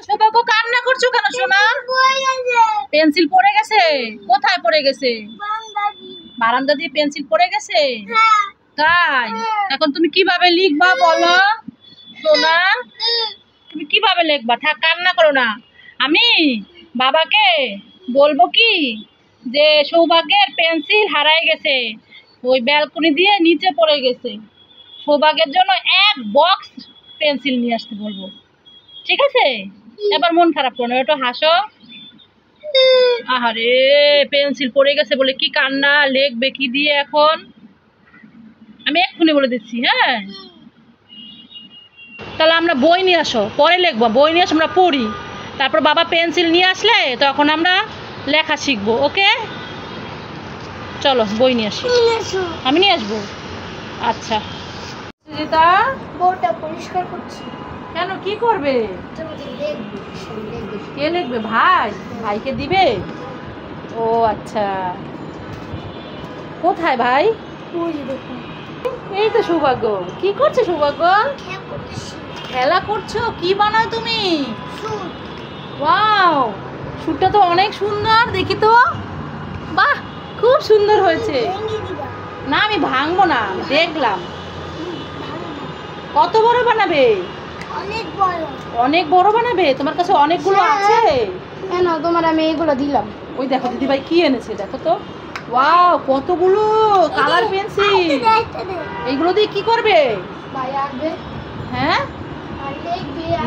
সৌভাগ্য কান্না করছো কেন সোনা? পেন্সিল পড়ে গেছে? কোথায় পড়ে গেছে? বারান্দা দিয়ে পেন্সিল পড়ে গেছে? তাই? এখন তুমি কিভাবে লিখবা বলো সোনা? তুমি কিভাবে লিখবা? থাক, কান্না করো না। আমি বাবাকে বলবো কি যে সৌভাগ্যের পেন্সিল হারায় গেছে, ওই ব্যালকনি দিয়ে নিচে পড়ে গেছে, সৌভাগ্যের জন্য এক বক্স পেন্সিল নিয়ে আসতে বলবো। ঠিক আছে? এবার মন খারাপ করো না, একটু হাসো। আহারে, পেন্সিল পড়ে গেছে বলে কি কান্না! লিখবে কি দিয়ে এখন? আমি এক্ষুনি বলে দিচ্ছি। হ্যাঁ, তাহলে আমরা বই নিয়ে আসো, পরে লিখবো। বই নিয়ে আসো, আমরা পড়ি, তারপর বাবা পেন্সিল নিয়ে আসলে তখন আমরা লেখা শিখবো। ওকে, চলো বই নিয়ে আসি। আমি নিয়ে আসবো। আচ্ছা সুজিতা, বইটা পরিষ্কার করছি। কেন, কি করবে? কে লিখবে? ভাই? ভাইকে দিবে? ও আচ্ছা, কোথায় ভাই? এই তো সৌভাগ্য। কি করছে সৌভাগ্য? খেলা করছো? কি বানাও তুমি? ওয়াও, শুটটা তো অনেক সুন্দর, দেখি তো। বাহ, খুব সুন্দর হয়েছে। না, আমি ভাঙবো না, দেখলাম। কত বড় বানাবে? অনেক বড় বানাবে? তোমার কাছে অনেকগুলো আছে? কেন, তোমার আমি এইগুলো দিলাম। ওই দেখো দিদি ভাই কি এনেছে, দেখো তো। ওয়াও, কতগুলো কালার পেন্সিল। এইগুলো দিয়ে কি করবে? ভাই আঁকবে। হ্যাঁ,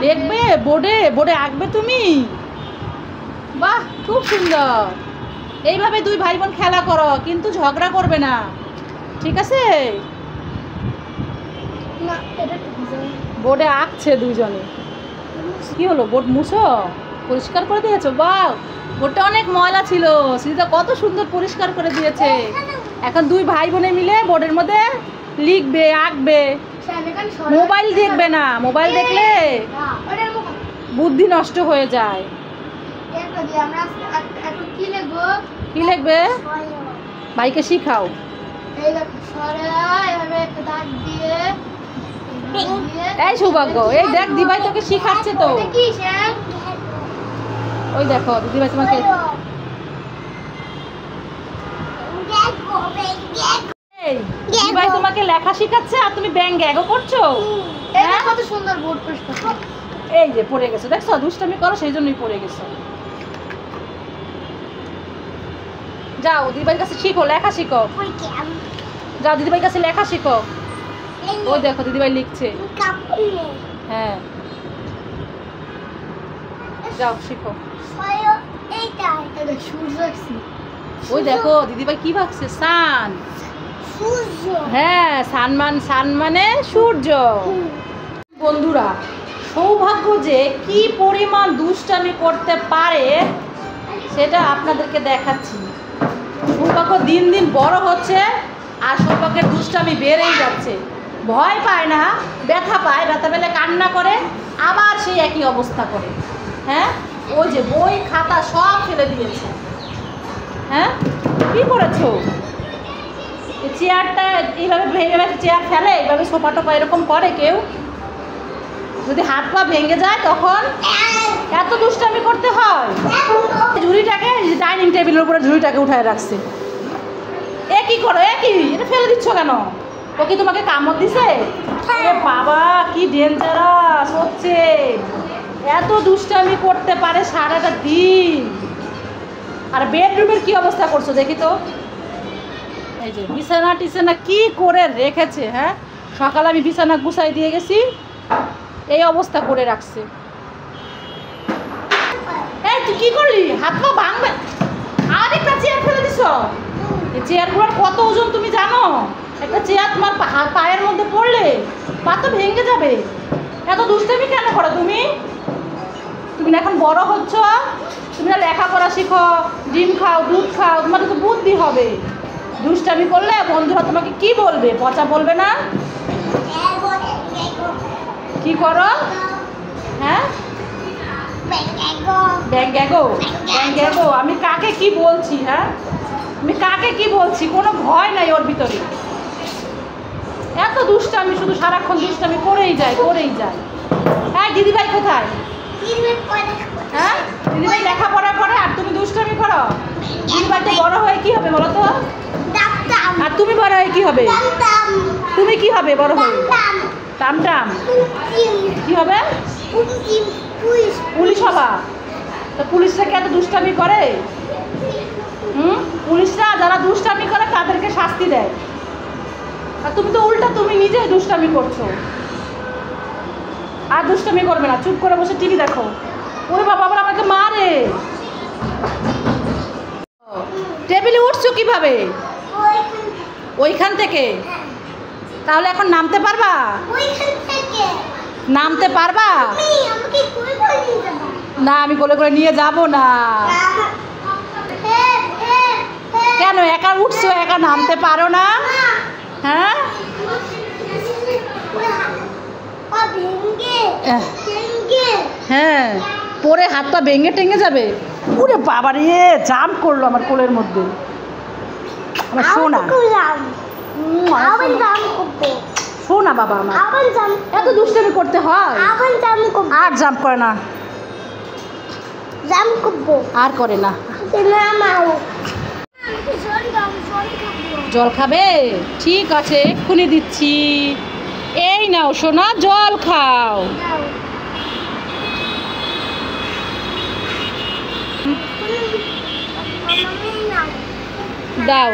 লিখবে বোর্ডে? বোর্ডে আঁকবে তুমি? বাহ, খুব সুন্দর। এইভাবে দুই ভাই বোন খেলা করো, কিন্তু ঝগড়া করবে না, ঠিক আছে? না, এটা বোর্ডে আঁকছে দুইজনে। কি হলো, বোর্ড মুছো? পরিষ্কার করে দিয়েছো? বাহ, বোর্ডটা অনেক ময়লা ছিল, সুজিতা কত সুন্দর পরিষ্কার করে দিয়েছে। এখন দুই ভাই বোনে মিলে বোর্ডের মধ্যে লিখবে, আঁকবে। মোবাইল দেখবে না, মোবাইল দেখলে বুদ্ধি নষ্ট হয়ে যায়। কি লিখবে? ভাইকে শিখাও। এই সৌভাগ্য, এই দেখ দিদিভাই তোকে শিখাচ্ছে তো। ওই দেখো দিদিভাই তোমাকে। দিদিভাই তোমাকে লেখা শিখাচ্ছে আর তুমি ব্যাং গ্যাগও করছো। কত সুন্দর বোর্ড পরিষ্কার। এই যে পড়ে গেছো, দেখছো? দুষ্টামি করো, সেই জন্যই পড়ে গেছো। যাও দিদিভাইয়ের কাছে শিখো, লেখা শিখো। যাও দিদিভাইয়ের কাছে লেখা শিখো। ওই দেখো দিদিভাই লিখছে। হ্যাঁ, যাও শিখো। ওই দেখো দিদিভাই কি ভাবছে, সান। হ্যাঁ, সান মানে সূর্য। বন্ধুরা, সৌভাগ্য যে কি পরিমাণ দুষ্টামি করতে পারে সেটা আপনাদেরকে দেখাচ্ছি। সৌভাগ্য দিন দিন বড় হচ্ছে আর সৌভাগ্যের দুষ্টামি বেড়েই যাচ্ছে। ভয় পায় না, ব্যথা পায়, ব্যথা পেলে কান্না করে, আবার সেই একই অবস্থা করে। হ্যাঁ, ওই যে বই খাতা সব ফেলে দিয়েছে। হ্যাঁ, কি করেছো? চেয়ারটা এইভাবে ভেঙে চেয়ার ফেলে, এইভাবে সোফা টোফা এরকম করে কেউ? যদি হাত পা ভেঙে যায় তখন এত দুষ্টামি করতে হয়? ঝুড়িটাকে ডাইনিং টেবিলের উপরে ঝুড়িটাকে উঠায় রাখছে। এ কি করো? এটা ফেলে দিচ্ছ কেন? ও কি তোমাকে কামড় দিছে? বাবা, কি ডেঞ্জারাস হচ্ছে! এত দুষ্টামি করতে পারে সারাটা দিন। আর বেডরুমের কি অবস্থা করছো দেখি তো। এই যে বিছানা টিছানা কি করে রেখেছে। হ্যাঁ, সকালে আমি বিছানা গুছাই দিয়ে গেছি, এই অবস্থা করে রাখছে। এই তুই কি করলি? হাত পা ভাঙবে। আরেকটা চেয়ার ফেলে দিছ। এই চেয়ারগুলোর কত ওজন তুমি জানো? একটা চেয়ার তোমার পায়ের মধ্যে পড়লে পা তো ভেঙে যাবে। এত দুষ্টামি কেন করো তুমি? তুমি না এখন বড় হচ্ছ, তুমি না লেখাপড়া শিখো, ডিম খাও, দুধ খাও, তোমার তো বুদ্ধি হবে। দুষ্টামি করলে বন্ধুরা তোমাকে কি বলবে? পচা বলবে না? কি করো? হ্যাঁ, ব্যাঙ্গো। আমি কাকে কি বলছি? হ্যাঁ, আমি কাকে কি বলছি? কোনো ভয় নাই ওর ভিতরে। এত দুষ্টামি, শুধু সারাক্ষণ দুষ্টামি করেই যায়। হ্যাঁ, দিদিভাই কোথায়? দিদিভাই লেখাপড়া করে আর তুমি দুষ্টামি করো। দিদিভাই তো বড় হয়ে কি হবে বলো তো? আর তুমি বড় হয়ে কি হবে? তুমি কি হবে বড় হয়ে? টামটাম কি হবে? পুলিশ হবা। তো পুলিশরা কি এত দুষ্টামি করে? পুলিশরা যারা দুষ্টামি করে তাদেরকে শাস্তি দেয়। আর তুমি তো উল্টা, তুমি নিজে দুষ্টামি করছো। আর দুষ্টামি করবে না, চুপ করে বসে টিভি দেখো। ওরে বাবা, আবার আমাকে মারে। টেবিলে উঠছো কিভাবে? ওইখান থেকে। তাহলে এখন নামতে পারবা? নামতে পারবা না? আমি কোলে করে নিয়ে যাব না। কেন একা উঠছো, একা নামতে পারো না? হ্যাঁ, হ্যাঁ, পরে হাত পা ভেঙে টেঙে যাবে। ওরে বাবা রে, জাম্প করলো আমার কোলের মধ্যে। আমার শোনা, শোনা বাবা আমার, এত দুষ্টামি করতে হয়? আর জাম্প করে না, আর করে না। জল খাবে? ঠিক আছে, এক্ষুনি দিচ্ছি। এই নাও সোনা, জল খাও। দাও।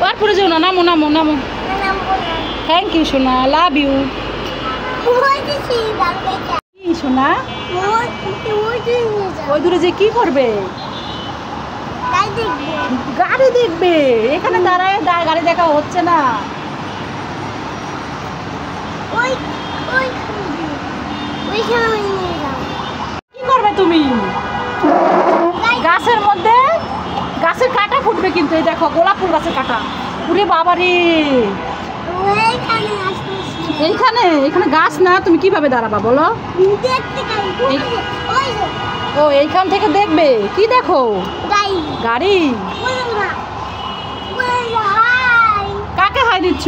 আর পরে যাও না, নামো নামো নামো। থ্যাংক ইউ সোনা, লাভ ইউ। কি সোনা? ওই দূরে যে কি করবে? গাড়ি দেখবে। এখানে দাঁড়ায় গাড়ি দেখা হচ্ছে না। কি করবে তুমি? গাছের মধ্যে গাছের কাঁটা ফুটবে কিন্তু। এই দেখো, গোলাপ ফুল গাছের কাঁটা। উরে বাবারে, এইখানে এখানে গাছ না, তুমি কিভাবে দাঁড়াবা বলো? ও এইখান থেকে দেখবে। কি দেখো? গাড়ি। কাকে হাই দিচ্ছ?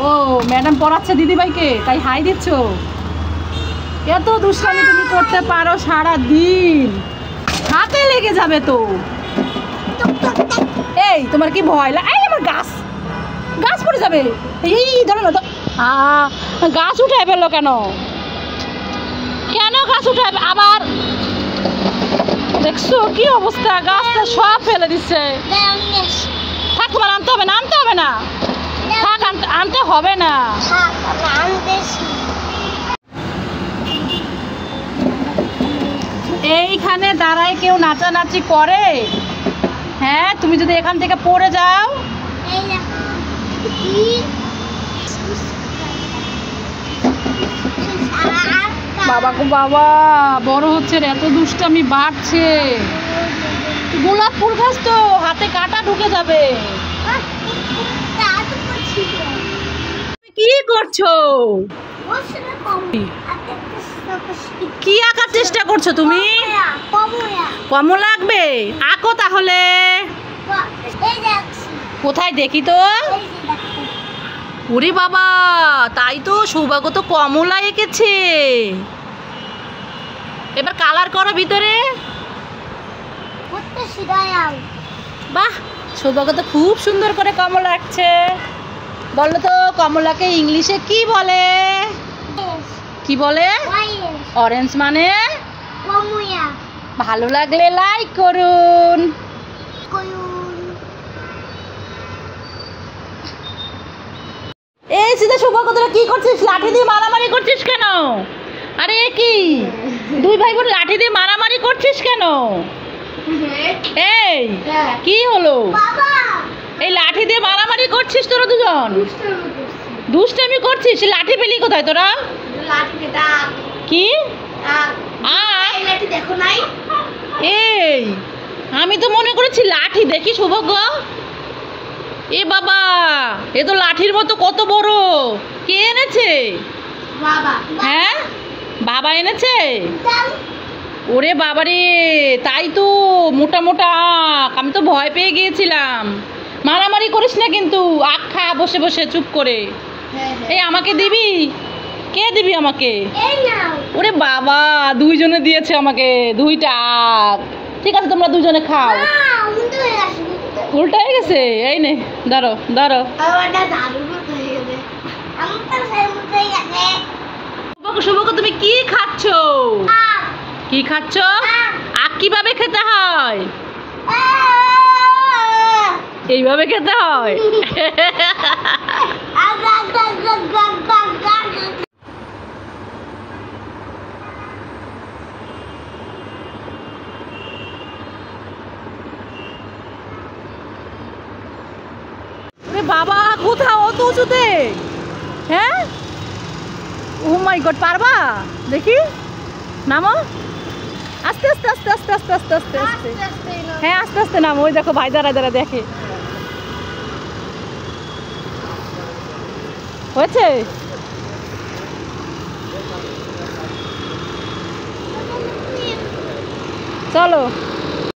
ও ম্যাডাম পড়াচ্ছে দিদিভাইকে, তাই হাই দিচ্ছ। এত দুষ্টামি তুমি করতে পারো সারা দিন, হাতে লেগে যাবে তো। এই তোমার কি ভয় লাগে? এই আমার গাছ, গাছ পড়ে যাবে। এই ধরো না তো। গাছ উঠে ফেললো কেন? কেন গাছ উঠে আবার? দেখছো কি অবস্থা, গাছটা সব ফেলে দিচ্ছে। থাক, তোমার আনতে হবে না, আনতে হবে না। থাক, আনতে হবে না। এইখানে দাঁড়ায় কেউ নাচানাচি করে? হ্যাঁ, তুমি যদি এখান থেকে পড়ে যাও। বাবা গো বাবা, বড় হচ্ছে, এত দুষ্টামি বাড়ছে। গোলাপ ফুল গাছ তো, হাতে কাঁটা ঢুকে যাবে। কি করছো? কি আঁকার চেষ্টা করছো তুমি? কমলা আঁকবে? আঁকো তাহলে। কোথায় দেখি তো? ওরে বাবা, তাই তো, সৌভাগ্য তো কমলা এঁকেছে। এবার কালার করো ভিতরে। বাহ, সৌভাগ্য তো খুব সুন্দর করে কমলা আঁকছে। বলো তো, কমলাকে ইংলিশে কি বলে? কি বলে? অরেঞ্জ মানে? ভালো লাগলে লাইক করুন। এই সিধা সৌভাগ্য, তোরা কি করছিস? লাঠি দিয়ে মারামারি করছিস কেন? আরে কি দুই ভাই বোন লাঠি দিয়ে মারামারি করছিস কেন? এই কি হলো? এই লাঠি দিয়ে মারামারি করছিস তোরা দুজন? দুষ্টামি করছিস? লাঠি পেলি কোথায় তোরা? কি দেখো নাই? এই আমি তো মনে করেছি লাঠি। দেখি সৌভাগ্য, এ বাবা, এ তো লাঠির মতো কত বড়। কে এনেছে? বাবা। হ্যাঁ, বাবা এনেছে। ওরে বাবারে, তাই তো, মোটা মোটা আঁক। আমি তো ভয় পেয়ে গিয়েছিলাম। মারামারি করিস না কিন্তু, আখ খা বসে বসে চুপ করে। এই আমাকে দিবি? কে দিবি আমাকে? এই নাও। ওরে বাবা, দুইজনে দিয়েছে আমাকে 2টা। ঠিক আছে, তোমরা দুজনে খাও। উল্টো হয়ে গেছে। উল্টা হয়ে গেছে। এই নে, ধরো ধরো। আমারটা দারুণ মতো হয়ে গেছে। আমার তো সেই মতো হয়ে গেছে। শুভক, তুমি কি খাচ্ছ? কি খাচ্ছ? আখ কিভাবে খেতে হয়? এইভাবে খেতে হয়। বাবা, কোথাও অত উঁচুতে? হ্যাঁ, ও মাই গড, পারবা? দেখি, নামো। আস্তে আস্তে আস্তে আস্তে আস্তে আস্তে আস্তে আস্তে। হ্যাঁ, আস্তে আস্তে নামো। ওই দেখো, ভাই দাঁড়া দাঁড়া দেখে। হয়েছে? চলো।